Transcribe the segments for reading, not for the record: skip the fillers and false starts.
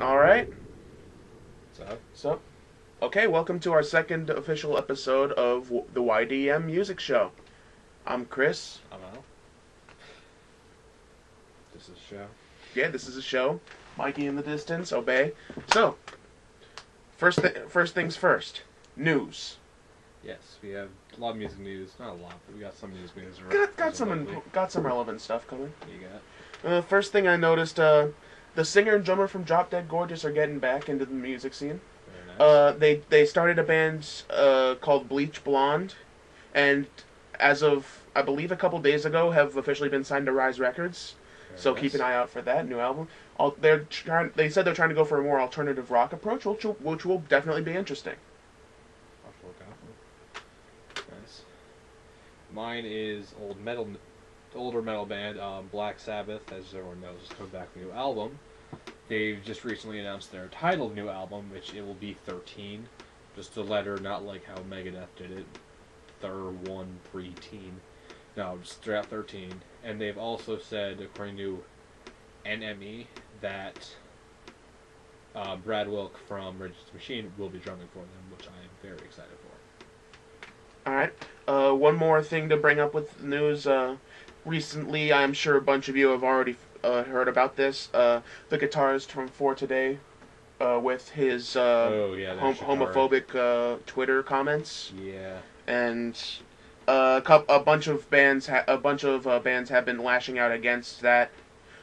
All right. So, So, okay, welcome to our second official episode of the YDM Music Show. I'm Chris. I'm Al. This is show. Yeah, this is a show. Mikey in the distance, obey. So, first things first. News. Yes, we have a lot of music news. Not a lot, but we got some music news. Got some relevant stuff coming. What you got? First thing I noticed, the singer and drummer from Drop Dead Gorgeous are getting back into the music scene. Very nice. They started a band called Bleach Blonde, and as of I believe a couple days ago, have officially been signed to Rise Records. Very So nice. keep an eye out for that new album. They said they're trying to go for a more alternative rock approach, which will definitely be interesting. I'll have to look out. Nice. Mine is older metal band Black Sabbath, as everyone knows, is coming back with a new album. They've just recently announced their titled new album, which it will be 13. Just a letter, not like how Megadeth did it. 13. No, just straight out 13. And they've also said, according to NME, that Brad Wilk from Rage Against the Machine will be drumming for them, which I am very excited for. All right. One more thing to bring up with news. Recently, I'm sure a bunch of you have already heard about this. The guitarist from For Today, with his homophobic Twitter comments, Yeah. and a bunch of bands have been lashing out against that,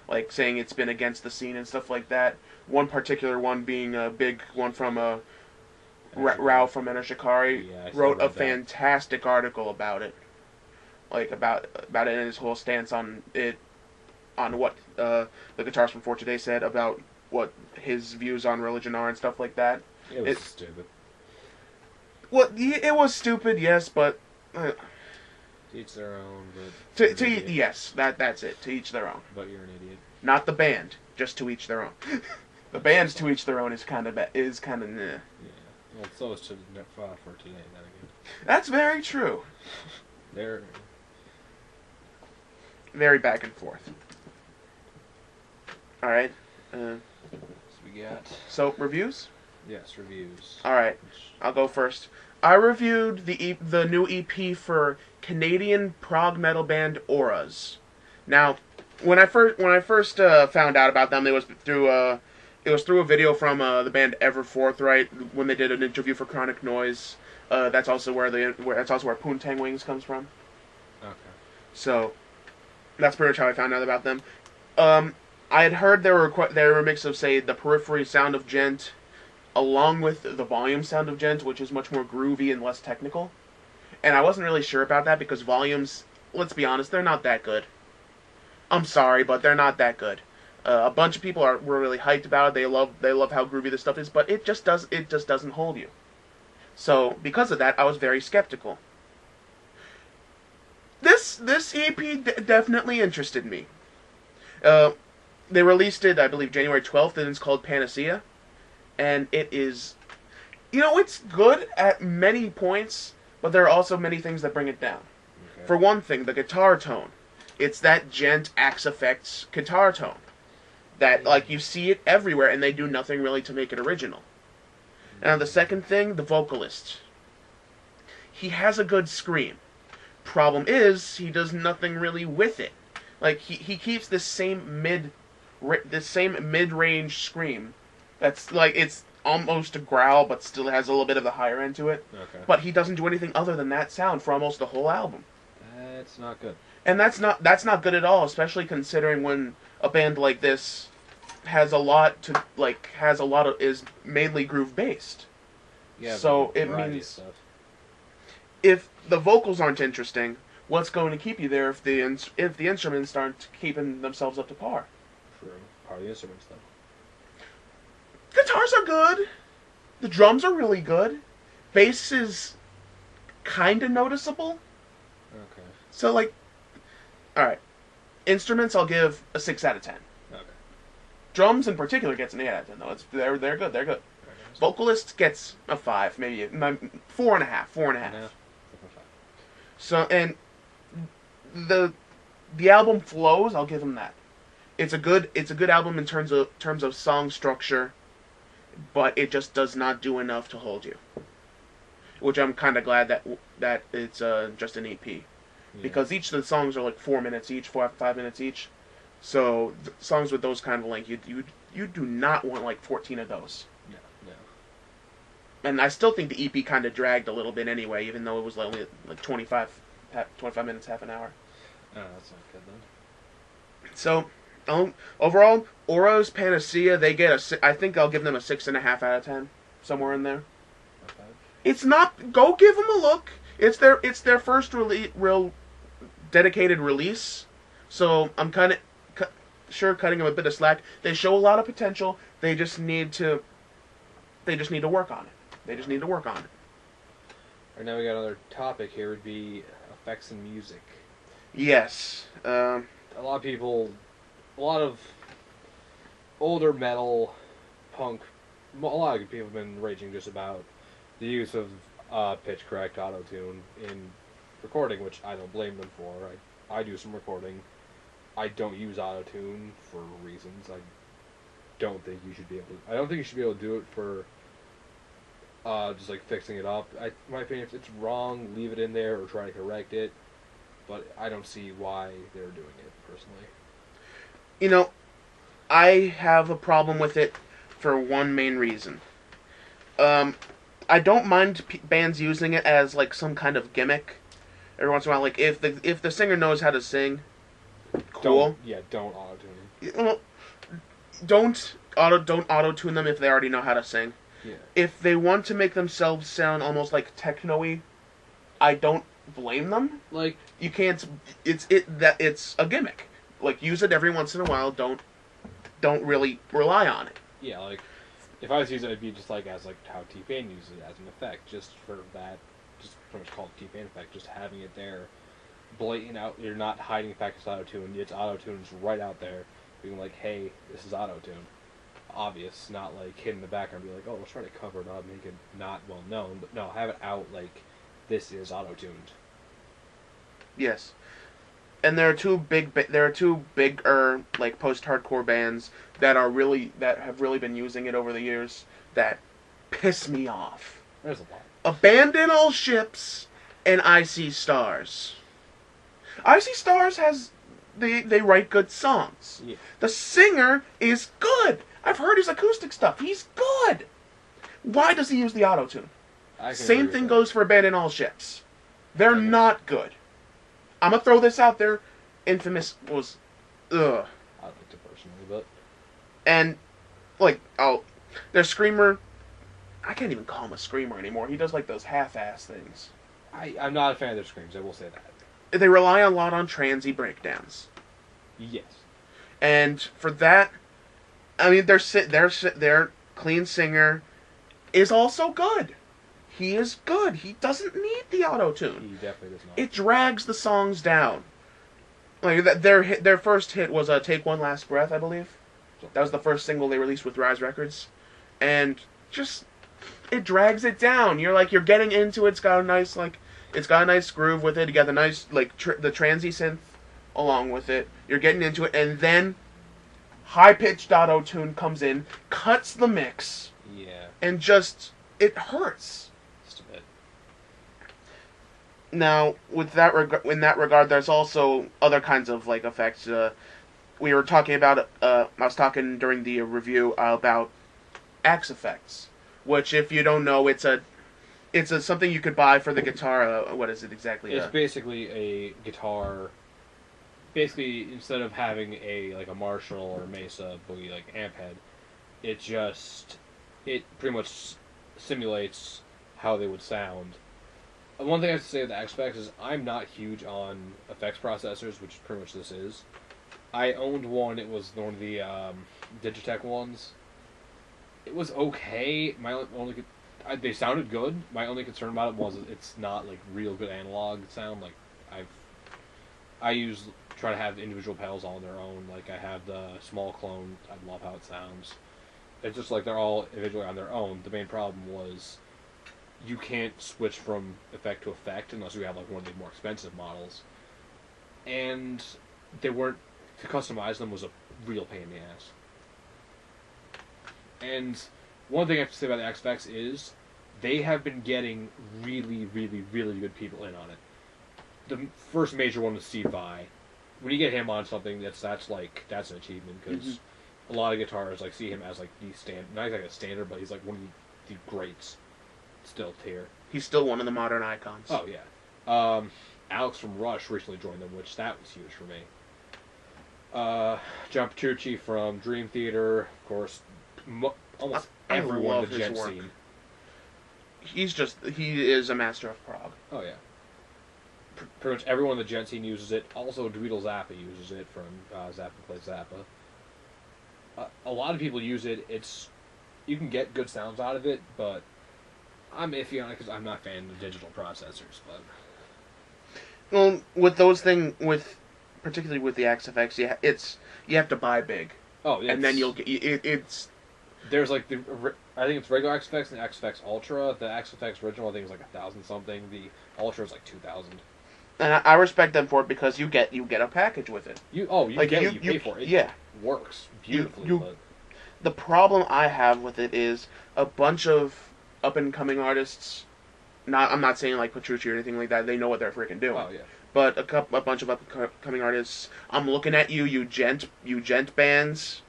like saying it's been against the scene and stuff like that. One particular one being a big one from Rao from Enter Shikari, Yeah, I wrote a read that. fantastic article about it, like about it and his whole stance on it, on what the guitarist from For Today said about what his views on religion are and stuff like that. It was stupid. Well, it was stupid, yes, but To each their own, but you're an idiot. yes, that's it. To each their own. But you're an idiot. Not the band, just to each their own. The band's to each their own is kind of nah. Yeah. Well, so is to for today. Then again, That's very true. they're Very back and forth. All right. so we got So reviews. yes reviews. All right. I'll go first. I reviewed the new EP for Canadian prog metal band AURAS. Now, when I first found out about them, it was through a video from the band Ever Forthright when they did an interview for Chronic Noise. That's also where Poontang Wings comes from. Okay. So that's pretty much how I found out about them. I had heard they were a mix of, say, the Periphery sound of Gent, along with the Volume sound of Gent, which is much more groovy and less technical. And I wasn't really sure about that because Volumes, let's be honest, they're not that good. I'm sorry, but they're not that good. A bunch of people were really hyped about it. They love how groovy this stuff is, but it just doesn't hold you. So because of that, I was very skeptical. This EP definitely interested me. They released it, I believe, January 12th, and it's called Panacea. And it is, it's good at many points, but there are also many things that bring it down. Okay. For one thing, the guitar tone. It's that Gent Axe Effects guitar tone. That, like, you see it everywhere, and they do nothing really to make it original. Now, the second thing, the vocalist. He has a good scream. Problem is, he does nothing really with it. Like, he keeps this same mid-range scream. That's, like, it's almost a growl, but still has a little bit of the higher end to it. Okay. But he doesn't do anything other than that sound for almost the whole album. That's not good. And that's not good at all, especially considering when a band like this is mainly groove based. Yeah. So a it variety of means stuff. if the vocals aren't interesting, what's going to keep you there if the instruments aren't keeping themselves up to par? True. Part of the instruments, though. Guitars are good. The drums are really good. Bass is kind of noticeable. Okay. So, like, alright. Instruments, I'll give a 6 out of 10. Okay. Drums, in particular, gets an 8 out of 10, though. They're good. They're good. Very nice. Vocalist gets a 5, maybe 4.5. Yeah. So, and the album flows, I'll give them that. It's a good album in terms of song structure but it just does not do enough to hold you. Which I'm kind of glad that it's just an EP, Yeah. because each of the songs are like 4 minutes each, 5 minutes each. So songs with those kind of length, you do not want like 14 of those. No, no. And I still think the EP kind of dragged a little bit anyway, even though it was only like 25 minutes, half an hour. Oh, that's not good then. So, overall, Auras Panacea, they get I think I'll give them a 6.5 out of 10, somewhere in there. Not bad. It's not. Go give them a look. It's their first real dedicated release, so I'm kind of cutting them a bit of slack. They show a lot of potential. They just need to work on it. They just need to work on it. Alright, now we got another topic here. Would be effects in music. Yes. A lot of older metal, punk, a lot of people have been raging just about the use of pitch correct auto-tune in recording, which I don't blame them for. I do some recording. I don't use auto-tune for reasons. I don't think you should be able to do it for just like fixing it up. In my opinion, if it's wrong, leave it in there or try to correct it. But I don't see why they're doing it, personally. You know, I have a problem with it for one main reason. I don't mind bands using it as like some kind of gimmick. Every once in a while, like if the singer knows how to sing, cool. Don't auto-tune. Well, don't auto-tune them if they already know how to sing. Yeah. If they want to make themselves sound almost like techno-y, I don't blame them. Like, you can't. It's a gimmick. Like, use it every once in a while. Don't really rely on it. yeah, like if I was to use it, it'd be just like as like how T-Pain uses it as an effect, just for that, just pretty much called T-Pain effect, just having it there, blatant out. You're not hiding the fact it's auto-tune. It's auto-tune right out there, being like, hey, this is auto-tune. Obvious, not like hidden in the background, be like, oh, let's try to cover it up, make it not well known, but no, have it out like this is auto-tuned. Yes, and there are two big like post-hardcore bands that have really been using it over the years that piss me off. There's a lot. Abandon All Ships and Icy Stars. Icy Stars they write good songs. Yeah. The singer is good. I've heard his acoustic stuff. He's good. Why does he use the auto-tune? Same thing goes for Abandon All Ships. They're not good. I'm gonna throw this out there. Infamous was, ugh. I liked it personally, but And, like, their screamer, I can't even call him a screamer anymore. He does, like, those half-ass things. I'm not a fan of their screams, I will say that. They rely a lot on transy breakdowns. Yes. And for that, I mean, their clean singer is also good. He is good. He doesn't need the auto-tune. He definitely does not. It drags the songs down. Like their first hit was "Take One Last Breath," I believe. That was the first single they released with Rise Records, and just it drags it down. You're getting into it. It's got a nice groove with it. You got the nice the transy synth along with it. You're getting into it, and then high pitched auto tune comes in, cuts the mix, Yeah. and just it hurts. Just a bit. Now, in that regard, there's also other kinds of effects. We were talking about. I was talking during the review about axe effects, which, if you don't know, it's something you could buy for the guitar. What is it exactly? It's basically a guitar. Basically, instead of having a Marshall or Mesa Boogie amp head, it pretty much simulates how they would sound. One thing I have to say with the X-Effects is I'm not huge on effects processors, which pretty much this is. I owned one. It was one of the Digitech ones. It was okay. They sounded good. My only concern about it was it's not real good analog sound. I try to have individual pedals on their own. I have the small clone. I love how it sounds. It's just they're all individually on their own. The main problem was you can't switch from effect to effect unless you have one of the more expensive models. And they weren't, to customize them was a real pain in the ass. And one thing I have to say about the XFX is they have been getting really, really, really good people in on it. The first major one was C-Fi. When you get him on something, that's an achievement because a lot of guitarists like see him as like not like a standard, but he's like one of the greats still tier. He's still one of the modern icons. Oh yeah. Alex from Rush recently joined them, which that was huge for me. John Petrucci from Dream Theater, of course. Almost everyone in the gent scene. He is a master of prog. Oh yeah. Pretty much everyone in the gent scene uses it. Also, Dweedle Zappa uses it from Zappa Plays Zappa. A lot of people use it. You can get good sounds out of it, but I'm iffy on it because I'm not a fan of the digital processors. But well, with those particularly with the XFX, you have to buy big. Oh, and then you'll get it's. There's like I think it's regular XFX and the XFX Ultra. The XFX original I think is like 1,000 something. The Ultra is like 2,000. And I respect them for it because you get a package with it. You pay for it. It works beautifully. But the problem I have with it is a bunch of up and coming artists. I'm not saying like Petrucci or anything like that. They know what they're freaking doing. Oh yeah. But a bunch of up and coming artists. I'm looking at you gent bands,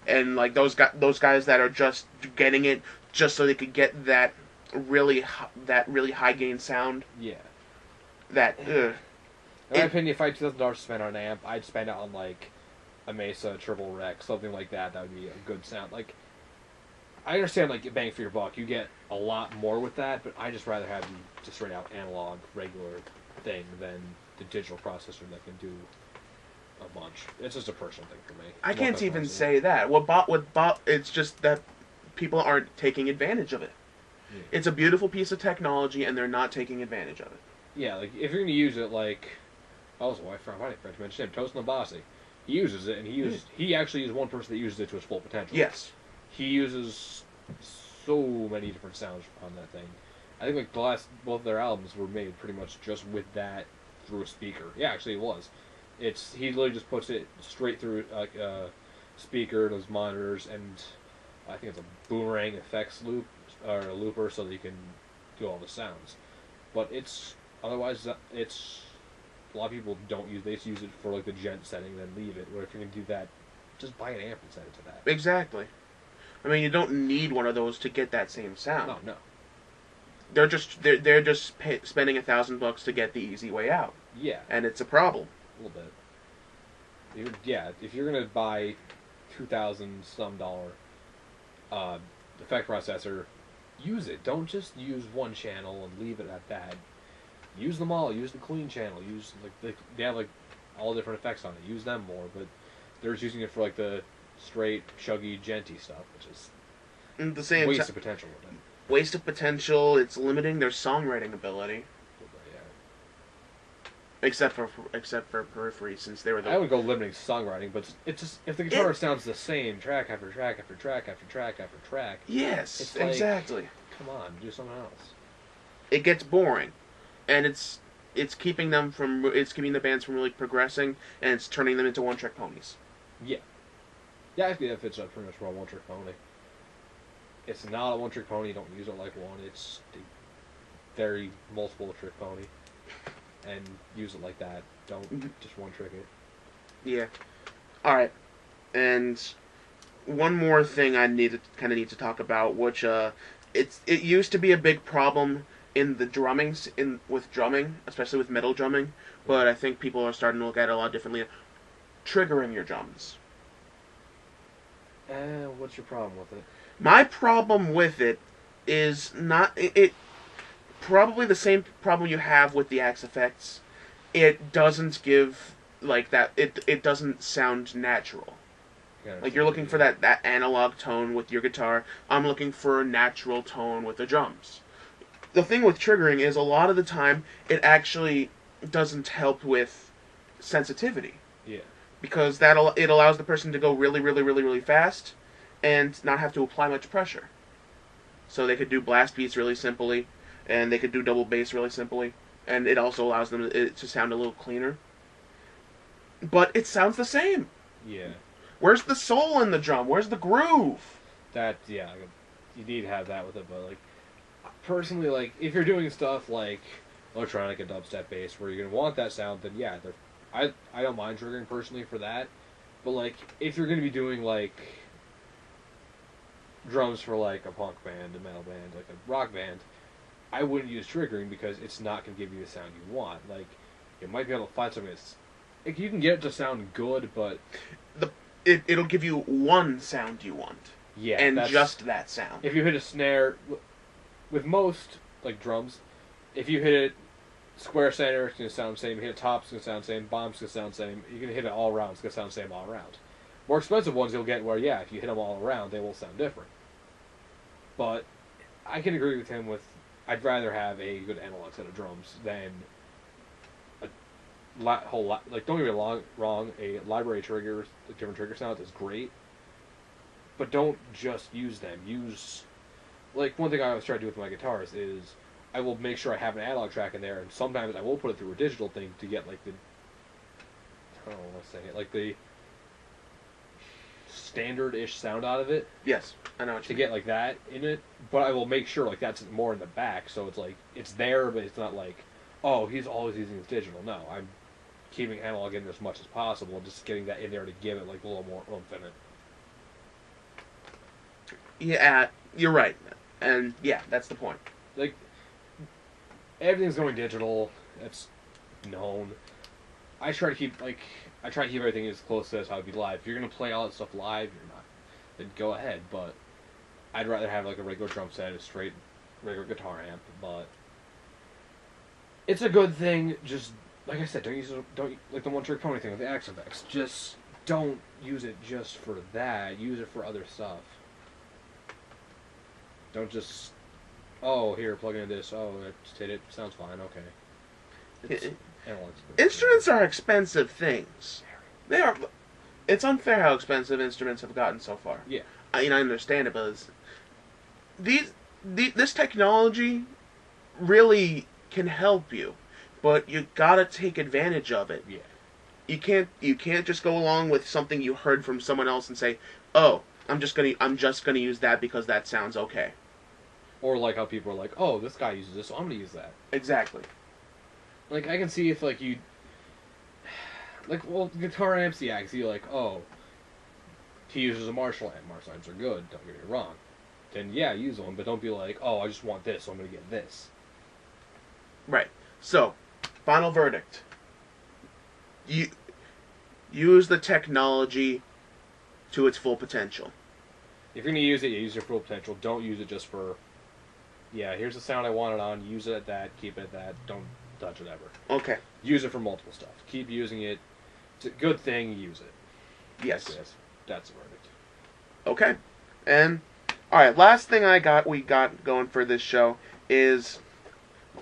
and like those guys that are just getting it just so they could get that really high gain sound. Yeah. In my opinion, if I had $2,000 to spend on an amp, I'd spend it on like a Mesa Triple Rec, something like that. That would be a good sound. Like, I understand like bang for your buck, you get a lot more with that, but I just rather have the straight out analog regular thing than the digital processor that can do a bunch. It's just a personal thing for me. I can't even say that. It's just that people aren't taking advantage of it. Yeah. It's a beautiful piece of technology, and they're not taking advantage of it. Yeah, like, if you're going to use it, like... Also, why did French mention him? Toast Nabasi. He uses it, and he actually is one person that uses it to its full potential. Yes. He uses so many different sounds on that thing. I think, like, both of their albums were made pretty much just with that through a speaker. Yeah, actually, it was. He literally just puts it straight through, like, a speaker, those monitors, and I think it's a boomerang effects loop, or a looper, so that you can do all the sounds. But otherwise, a lot of people don't use. They just use it for like the gent setting, and then leave it. Where if you're gonna do that, just buy an amp and set it to that. Exactly. I mean, you don't need one of those to get that same sound. No. They're just spending $1,000 to get the easy way out. Yeah. And it's a problem. A little bit. If you're gonna buy $2,000 some effect processor, use it. Don't just use one channel and leave it at that. Use them all. Use the clean channel. Use they have like all different effects on it. Use them more, but they're just using it for like the straight chuggy genty stuff, which is the same waste of potential with it. Waste of potential. It's limiting their songwriting ability. Yeah. Except for Periphery, since they were the. I would go limiting songwriting, but it's just if the guitar sounds the same track after track after track after track after track. Yes, it's like, exactly. Come on, do something else. It gets boring. And it's keeping the bands from really progressing, and it's turning them into one-trick ponies. Yeah. Yeah, I think that fits up pretty much for a one-trick pony. It's not a one-trick pony, don't use it like one. It's a very multiple-trick pony. And use it like that. Don't just one-trick it. Yeah. Alright. And one more thing I need to talk about, which it used to be a big problem in the with drumming, especially with metal drumming, but I think people are starting to look at it a lot differently. Triggering your drums. What's your problem with it? My problem with it is probably the same problem you have with the XFX. It doesn't give like that. It doesn't sound natural. Yeah, like you're looking for that analog tone with your guitar. I'm looking for a natural tone with the drums. The thing with triggering is a lot of the time it actually doesn't help with sensitivity. Yeah. Because it allows the person to go really, really, really, really fast and not have to apply much pressure. So they could do blast beats really simply, and they could do double bass really simply, and it also allows them to sound a little cleaner. But it sounds the same. Yeah. Where's the soul in the drum? Where's the groove? That, yeah. you need to have that with it. But like personally, like if you're doing stuff like electronic and dubstep bass where you're gonna want that sound, then yeah, I don't mind triggering personally for that. But like if you're gonna be doing like drums for like a punk band, a metal band, like a rock band, I wouldn't use triggering because it's not gonna give you the sound you want. Like you might be able to find something that's like, you can get it to sound good, but it'll give you one sound you want. Yeah, and just that sound. If you hit a snare, with most like drums, if you hit it square center, it's gonna sound the same. Hit it top, it's gonna sound the same. Bottom, it's gonna sound the same. You can hit it all around, it's gonna sound the same all around. More expensive ones you'll get where if you hit them all around, they will sound different. But I can agree with him with I'd rather have a good analog set of drums than like don't get me wrong, a library trigger, different trigger sounds is great, but don't just use them. Use like one thing I always try to do with my guitars is I will make sure I have an analog track in there, and sometimes I will put it through a digital thing to get like the I don't know what to say like the standard-ish sound out of it. Yes, I know what you mean. To get like that in it, but I will make sure like that's more in the back, so it's like it's there, but it's not like oh he's always using his digital. No, I'm keeping analog in there as much as possible, just getting that in there to give it like a little more oomph in it. Yeah, you're right, and yeah, that's the point. Like everything's going digital. That's known. I try to keep everything as close as how it'd be live. If you're gonna play all that stuff live, you're not. Then go ahead, but I'd rather have like a regular drum set, a straight regular guitar amp. But it's a good thing. Just like I said, don't like the one trick pony thing with the accent effects. Just don't use it just for that. Use it for other stuff. Don't just here plug in this. Oh, just hit it. Sounds fine. Okay. Instruments are expensive things. They are. It's unfair how expensive instruments have gotten so far. Yeah. I understand it, but this technology really can help you, but you gotta take advantage of it. Yeah. You can't just go along with something you heard from someone else and say, "Oh, I'm just gonna use that because that sounds okay." Or like how people are like, "Oh, this guy uses this, so I'm gonna use that." Exactly. Like I can see if like you, like guitar amps, yeah, I can see like he uses a Marshall amp. Marshall amps are good. Don't get me wrong. Then yeah, use one, but don't be like, "Oh, I just want this, so I'm gonna get this." Right. So, final verdict. You use the technology to its full potential. If you're gonna use it, you use your full potential. Don't use it just for, here's the sound I want it on. Use it at that. Keep it at that. Don't touch it ever. Okay. Use it for multiple stuff. Keep using it. It's a good thing. Use it. Yes. That's the verdict. Okay. And all right, last thing we got going for this show is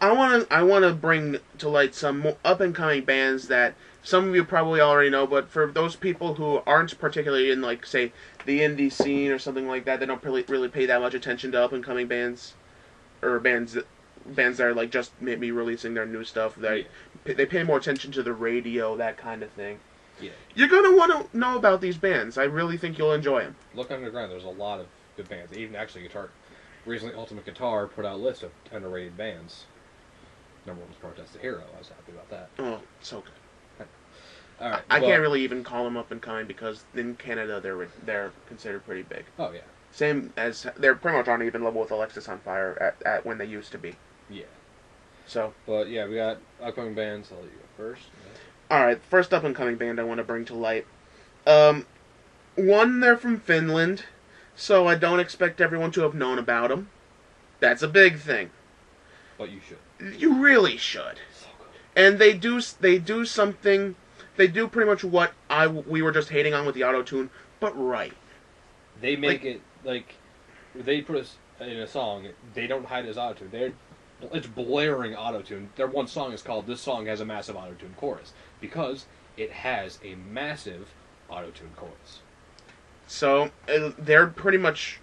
I want to bring to light some up and coming bands that some of you probably already know, but for those people who aren't particularly in like say the indie scene or something like that, they don't really pay that much attention to up and coming bands or bands that are like just maybe releasing their new stuff. They pay more attention to the radio, that kind of thing. Yeah. You're gonna want to know about these bands. I really think you'll enjoy them. Look underground. There's a lot of good bands. Even actually, recently Ultimate Guitar put out a list of underrated bands. Number one was Protest the Hero. I was happy about that. Oh, so good. All right. I can't really even call them up and coming because in Canada they're considered pretty big. Oh yeah. Same as they're pretty much on even level with Alexis on Fire at when they used to be. Yeah. So. But yeah, we got upcoming bands. I'll let you go first. All right, first up and coming band I want to bring to light. One, they're from Finland, so I don't expect everyone to have known about them. That's a big thing. But you should. You really should. So good. And they do something. They do pretty much what we were just hating on with the auto-tune, but right. They make it like they put us in a song. They don't hide it as auto-tune. It's blaring auto-tune. Their one song is called "This Song Has a Massive Auto-Tune Chorus" because it has a massive auto-tune chorus. So they're pretty much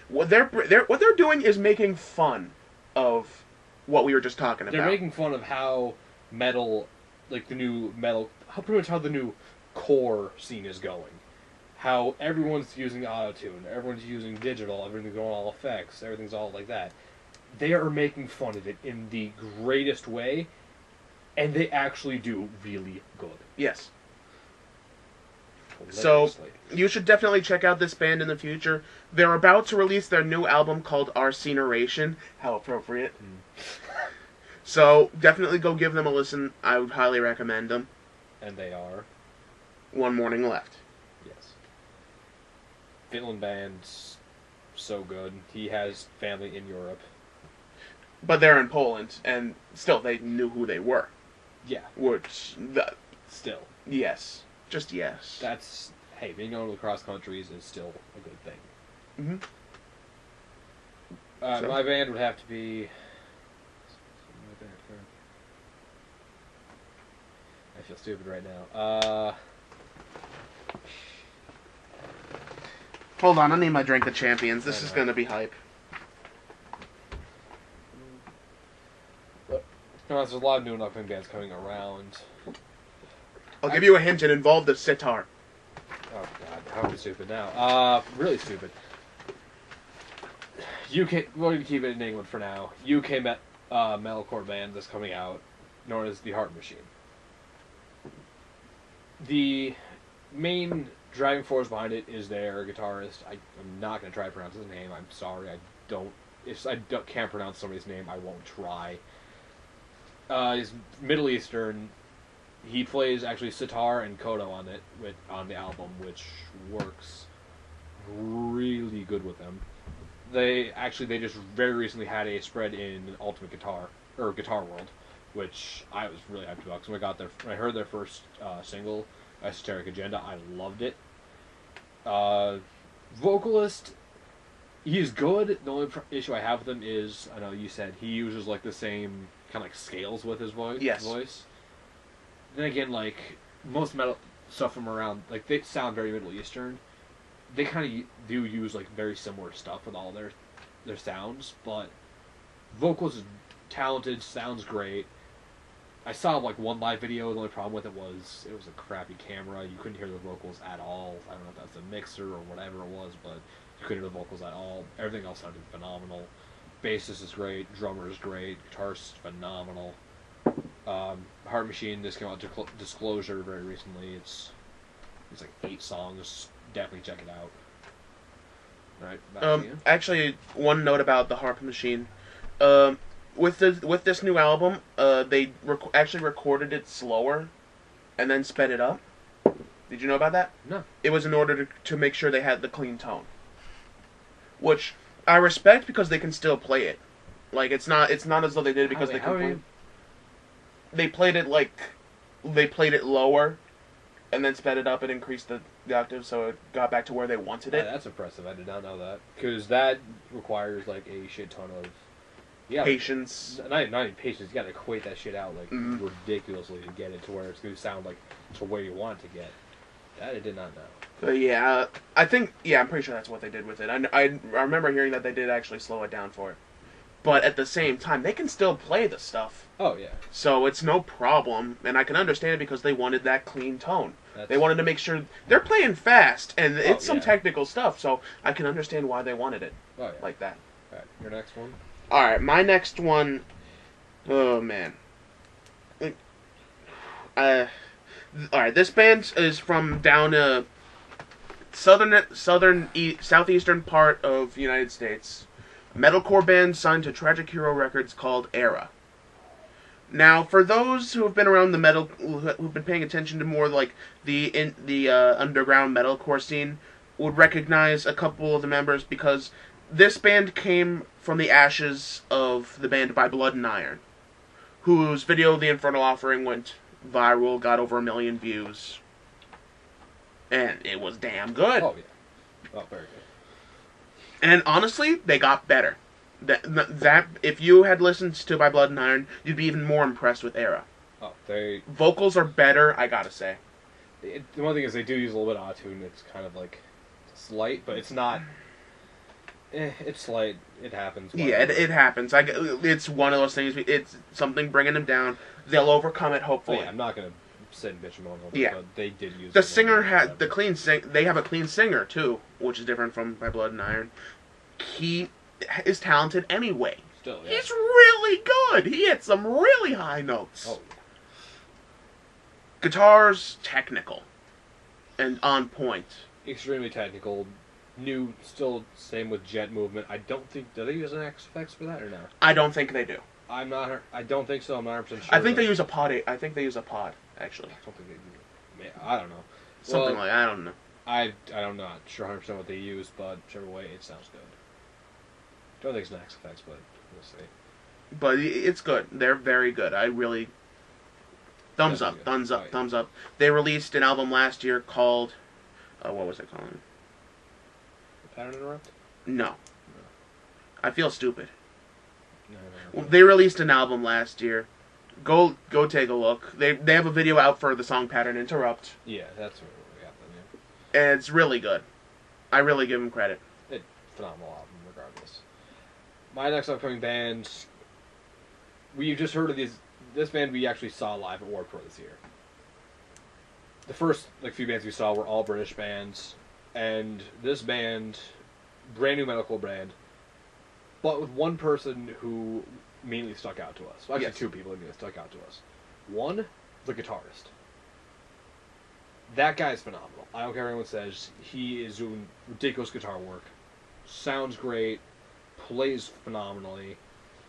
what they're doing is making fun of what we were just talking about. They're making fun of how metal, like the new metal, how the new core scene is going. how everyone's using auto-tune, everyone's using digital, everything's going all effects, everything's all like that. They are making fun of it in the greatest way, and they actually do really good. Yes. So, Hilariously. you should definitely check out this band in the future. They're about to release their new album called Arseneration. How appropriate. So, definitely go give them a listen. I would highly recommend them. And they are? One Morning Left. Yes. Finland band's so good. He has family in Europe. But they're in Poland, and still, they knew who they were. Yeah. Which, Still. yes. Just yes. That's, hey, being able to cross countries is still a good thing. So? My band would have to be... I feel stupid right now. Hold on, I need my Drink of Champions. This is going to be hype. No, there's a lot of new and upcoming bands coming around. I'll give you a hint. It involved a sitar. Oh god, how am I stupid now? Really stupid. UK, we're going to keep it in England for now. UK metalcore band that's coming out, known as the Heart Machine. The main driving force behind it is their guitarist. I'm not going to try to pronounce his name. I'm sorry. If I can't pronounce somebody's name, I won't try. He's Middle Eastern. He plays actually sitar and koto on the album, which works really good with them. They just very recently had a spread in Ultimate Guitar or Guitar World, which I was really hyped about. Because when I heard their first single, Esoteric Agenda, I loved it. Vocalist, he's good. The only issue I have with him is, I know you said he uses like the same kind of like scales with his voice. Yes. Then again, like most metal stuff from around, like they sound very Middle Eastern. They kind of do use like very similar stuff with all their sounds, but vocals is talented, sounds great. I saw like one live video. The only problem with it was a crappy camera. You couldn't hear the vocals at all. I don't know if that's a mixer or whatever it was, but you couldn't hear the vocals at all. Everything else sounded phenomenal. Bassist is great. Drummer is great. Guitarist phenomenal. Heart Machine just came out to Disclosure very recently. It's like 8 songs. Definitely check it out. All right. Back to you. Actually, one note about the Harp Machine. With this new album, they actually recorded it slower, and then sped it up. Did you know about that? No. It was in order to make sure they had the clean tone, which I respect because they can still play it. Like it's not as though they did it because they can play. They played it lower, and then sped it up and increased the octave, so it got back to where they wanted it. That's impressive. I did not know that, because that requires like a shit ton of patience. Not even patience. You got to equate that shit out like ridiculously to get it to where it's going to sound like to where you want it to get. That I did not know. But yeah, I'm pretty sure that's what they did with it. I remember hearing that they did actually slow it down for it. But at the same time, they can still play the stuff. Oh, yeah. So it's no problem, and I can understand it because they wanted that clean tone. They wanted to make sure... They're playing fast, and it's some technical stuff, so I can understand why they wanted it like that. Alright, your next one? Alright, my next one... Oh, man. Alright, this band is from down southeastern part of the United States. Metalcore band signed to Tragic Hero Records called AURAS. Now, for those who have been around the metal, who've been paying attention to more like the underground metalcore scene, would recognize a couple of the members because this band came from the ashes of the band By Blood and Iron, whose video "The Infernal Offering" went viral, got over 1 million views, and it was damn good. Oh yeah, oh very good. And honestly, they got better. That if you had listened to By Blood and Iron, you'd be even more impressed with AURAS. Oh, vocals are better, I gotta say. The one thing is they do use a little bit of auto-tune. It's kind of like slight, but it's not. It's slight. It happens. Yeah, it happens. It's one of those things. It's something bringing them down. They'll overcome it, hopefully. Oh, yeah, I'm not gonna sitting bitch mode, Yeah. but they did use The singer had the clean sing. They have a clean singer too, which is different from By Blood and Iron. He is talented anyway. Still, yeah. He's really good. He hits some really high notes. Oh. Guitar's technical and on point. Extremely technical. New, still same with jet movement. I don't think, do they use an effects for that or no? I don't think they do. I don't think so. I'm not 100% sure. I think they use a pod. I think they use a pod actually. I don't think they do. Man, I don't know. Something like I don't know. I'm not sure 100% what they use, but whichever way, it sounds good. Don't think it's an effects, but we'll see. But it's good. They're very good. I really thumbs up, thumbs up, thumbs up. They released an album last year called what was it called? Pattern Interrupt? No. I feel stupid. No. They released an album last year. Go take a look. They have a video out for the song Pattern Interrupt. Yeah, that's what we got then, yeah. And it's really good. I really give them credit. Phenomenal album, regardless. My next upcoming band, we've just heard of this band we actually saw live at Warped Tour this year. The first few bands we saw were all British bands, and this band, brand new medical band, but with one person who mainly stuck out to us. Well, actually, Yes. two people who stuck out to us. One, the guitarist. That guy's phenomenal. I don't care what anyone says. He is doing ridiculous guitar work. Sounds great. Plays phenomenally.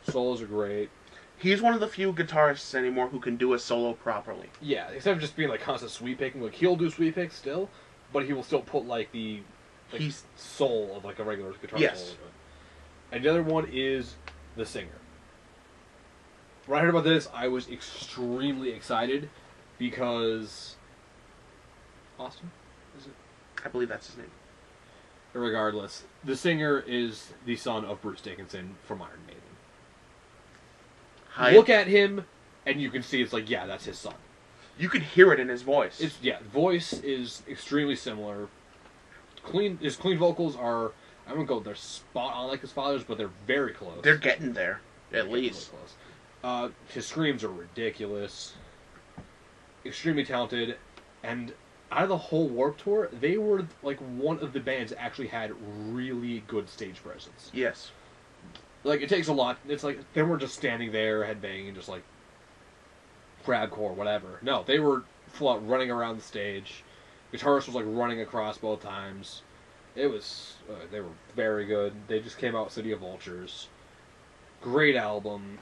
Solos are great. He's one of the few guitarists anymore who can do a solo properly. Yeah, instead of just being constant sweep picking, he'll do sweep picks still, but he will still put the soul of a regular guitar Yes. solo into it. And the other one is the singer. When I heard about this, I was extremely excited because Austin, is it? I believe that's his name. Regardless, the singer is the son of Bruce Dickinson from Iron Maiden. Look at him, and you can see it's yeah, that's his son. You can hear it in his voice. Voice is extremely similar. His clean vocals are, I wouldn't go they're spot on like his father's, but they're very close. They're getting there, at least. Really close. His screams are ridiculous. Extremely talented, and out of the whole Warped Tour, they were one of the bands that actually had really good stage presence. Yes. It takes a lot. It's they weren't just standing there headbanging, just crabcore, whatever. No, they were full out running around the stage. Guitarist was running across both times. It was they were very good. They just came out with City of Vultures. Great album.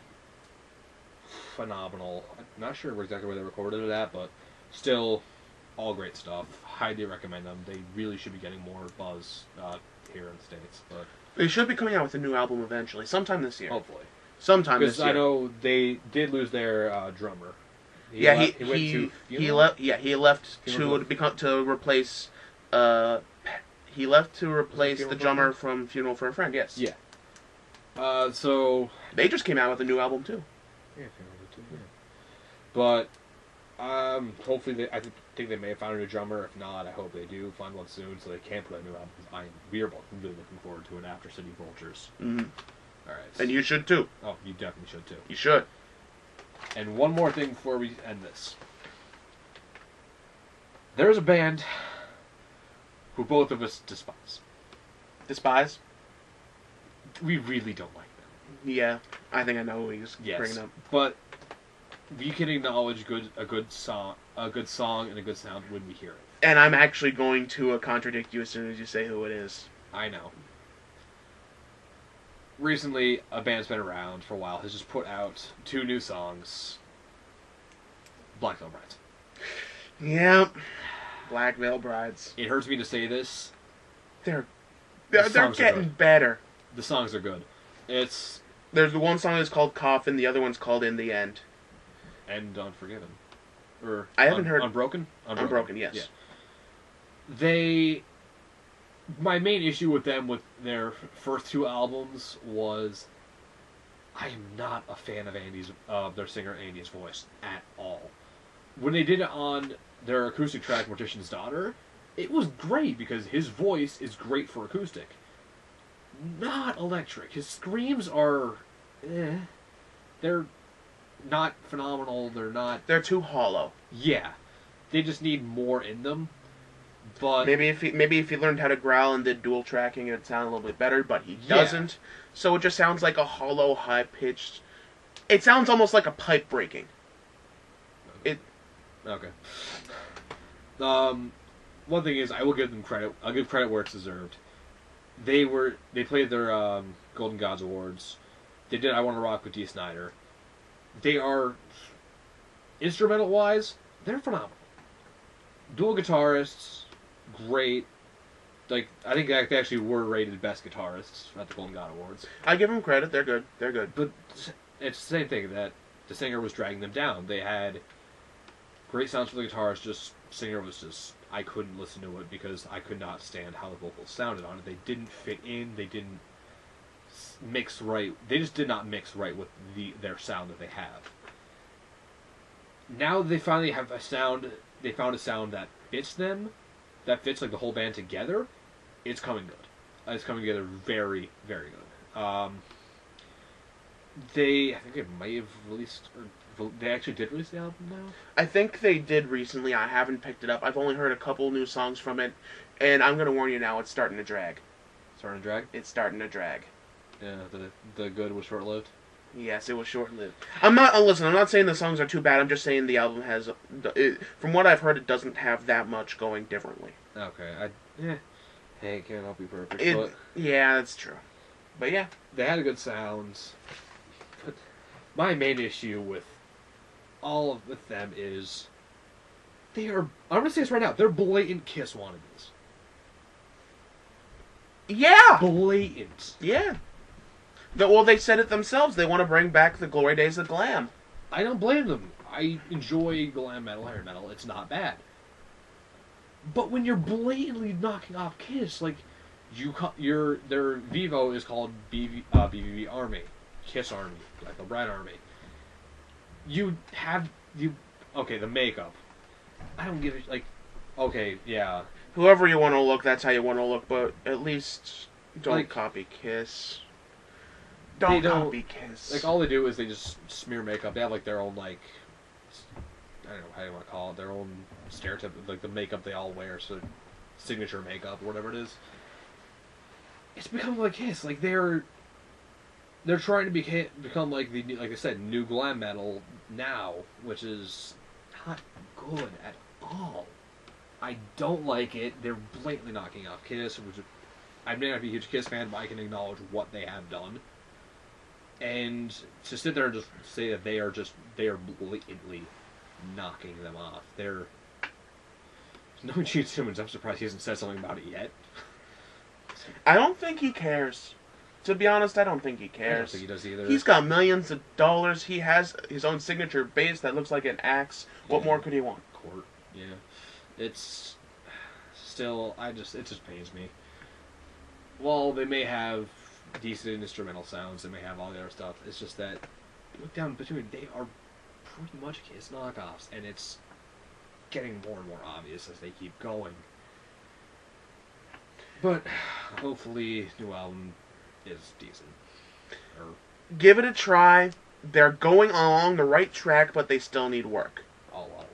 Phenomenal. I'm not sure exactly where they recorded it at, but still, all great stuff. Highly recommend them. They really should be getting more buzz here in the States, but They should be coming out with a new album eventually, sometime this year. hopefully. Sometime this year. Because I know they did lose their drummer. He left to replace the drummer from Funeral for a Friend. Yes. Yeah. So They just came out with a new album too. yeah, but hopefully I think they may have found a new drummer. If not, I hope they do find one soon so they can put a new album. We are both really looking forward to it after City Vultures. Mm-hmm. All right. And you should too. Oh, you definitely should too. You should. And one more thing before we end this. There's a band who both of us despise. Despise? We really don't like them. Yeah, I think I know who he's bringing up. But we can acknowledge a good song and a good sound when we hear it. And I'm actually going to contradict you as soon as you say who it is. I know. Recently, a band's been around for a while has just put out 2 new songs. Black Veil Brides. Yep. Black Veil Brides. It hurts me to say this. They're songs are getting good. better. The songs are good. There's the one song that's called Coffin, the other one's called In the End. And Unforgiven. Or I haven't heard Unbroken? Unbroken, yes. Yeah. My main issue with them with their first 2 albums was I am not a fan of their singer Andy's voice at all. When they did it on their acoustic track Mortician's Daughter, it was great because his voice is great for acoustic. Not electric. His screams are they're not phenomenal. They're not. They're too hollow. Yeah. They just need more in them. But maybe if he learned how to growl and did dual tracking, it'd sound a little bit better. But he doesn't, so it just sounds like a hollow, high pitched. It sounds almost like a pipe breaking. Okay. One thing is, I will give them credit. I'll give credit where it's deserved. They played their Golden Gods Awards. They did I Want to Rock with Dee Snider. They are, instrumental wise, they're phenomenal. Dual guitarists, great. Like, I think they actually were rated best guitarists at the Golden God Awards. I give them credit. They're good. They're good. But it's the same thing, that the singer was dragging them down. They had great sounds for the guitars, just singer was just, I couldn't listen to it because I could not stand how the vocals sounded on it. They didn't fit in, they didn't mix right. They just did not mix right with their sound that they have. Now they finally have a sound, they found a sound that fits them, that fits like the whole band together. It's coming good. It's coming together very, very good. I think they might have released, or they actually did release the album now? I think they did recently. I haven't picked it up. I've only heard a couple new songs from it, and I'm going to warn you now, it's starting to drag. Starting to drag? It's starting to drag. Yeah, the good was short-lived? Yes, it was short-lived. I'm not saying the songs are too bad, I'm just saying the album has, from what I've heard, it doesn't have that much going differently. Okay, hey, can't all be perfect, but yeah, that's true. But yeah. They had a good sound. But my main issue with with them is I'm going to say this right now, they're blatant Kiss wannabes. Yeah! Blatant. Yeah. Well, they said it themselves. They want to bring back the glory days of glam. I don't blame them. I enjoy glam metal, hair metal. It's not bad. But when you're blatantly knocking off Kiss, like, their Vivo is called BVV Army. Kiss Army. Like the Brad Army. Okay, the makeup. I don't give a, like, okay, yeah. Whoever you want to look, that's how you want to look, but at least don't copy Kiss. Don't copy Kiss. Like, all they do is they just smear makeup. They have, like, their own, like, I don't know how you want to call it, their own stereotype, like, the makeup they all wear, so signature makeup, or whatever it is. It's become like Kiss. Like, they're trying to become, like, like I said, new glam metal now, which is not good at all. I don't like it. They're blatantly knocking off Kiss. I may not be a huge Kiss fan, but I can acknowledge what they have done. And to sit there and just say that they are blatantly knocking them off. There's no Gene Simmons. I'm surprised he hasn't said something about it yet. I don't think he cares. To be honest, I don't think he cares. I don't think he does either. He's got millions of dollars. He has his own signature bass that looks like an axe. What more could he want? Court. Yeah. It's still, it just pains me. Well, they may have decent instrumental sounds, they may have all the other stuff. It's just that, look down between, they are pretty much Kiss knockoffs, and it's getting more and more obvious as they keep going. But hopefully, new album is decent. Give it a try. They're going along the right track, but they still need work. A lot of work.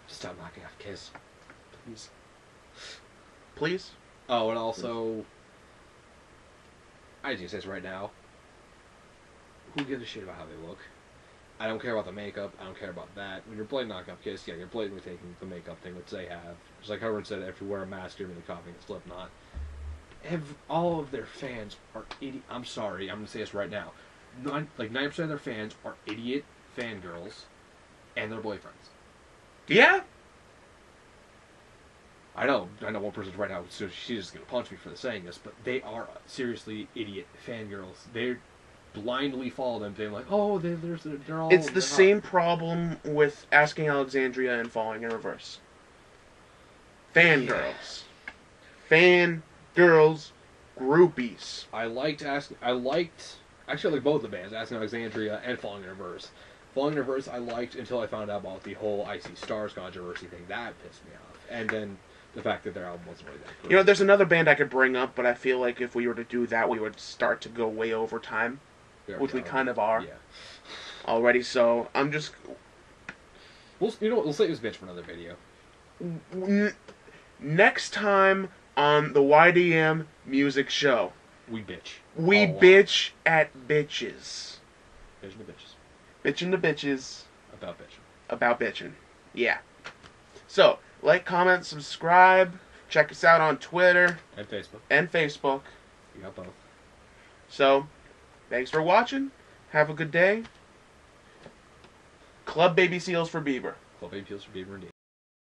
Stop knocking off Kiss. Please. Please? Oh, and also, I just say this right now, who gives a shit about how they look? I don't care about the makeup, I don't care about that. When you're blatantly knocking off Kiss, yeah, you're blatantly taking the makeup thing, which they have. Just like Howard said, if you wear a mask, you're really copying a Slipknot. All of their fans are idiot. I'm sorry, I'm going to say this right now. 90% of their fans are idiot fangirls and their boyfriends. Yeah? I know one person right now, so she's just going to punch me for saying this, but they are seriously idiot fangirls. They blindly follow them, being like, oh, they're all... It's the same problem with Asking Alexandria and Falling in Reverse. Fangirls. Fangirls. Groupies. Actually, I like both the bands, Asking Alexandria and Falling in Reverse. Falling in Reverse I liked until I found out about the whole I See Stars controversy thing. That pissed me off. And then the fact that their album wasn't really that good. You know, there's another band I could bring up, but I feel like if we were to do that, we would start to go way over time. Which we kind of are. Yeah. Already, so I'm just... We'll save this bitch for another video. Next time on the YDM music show, We bitch. we All bitch at bitches. Bitching to bitches. Bitching to bitches About bitching. about bitching. Yeah. So, like, comment, subscribe. Check us out on Twitter And Facebook. and Facebook. We got both. So, thanks for watching. Have a good day. Club Baby Seals for Bieber. Club Baby Seals for Bieber indeed.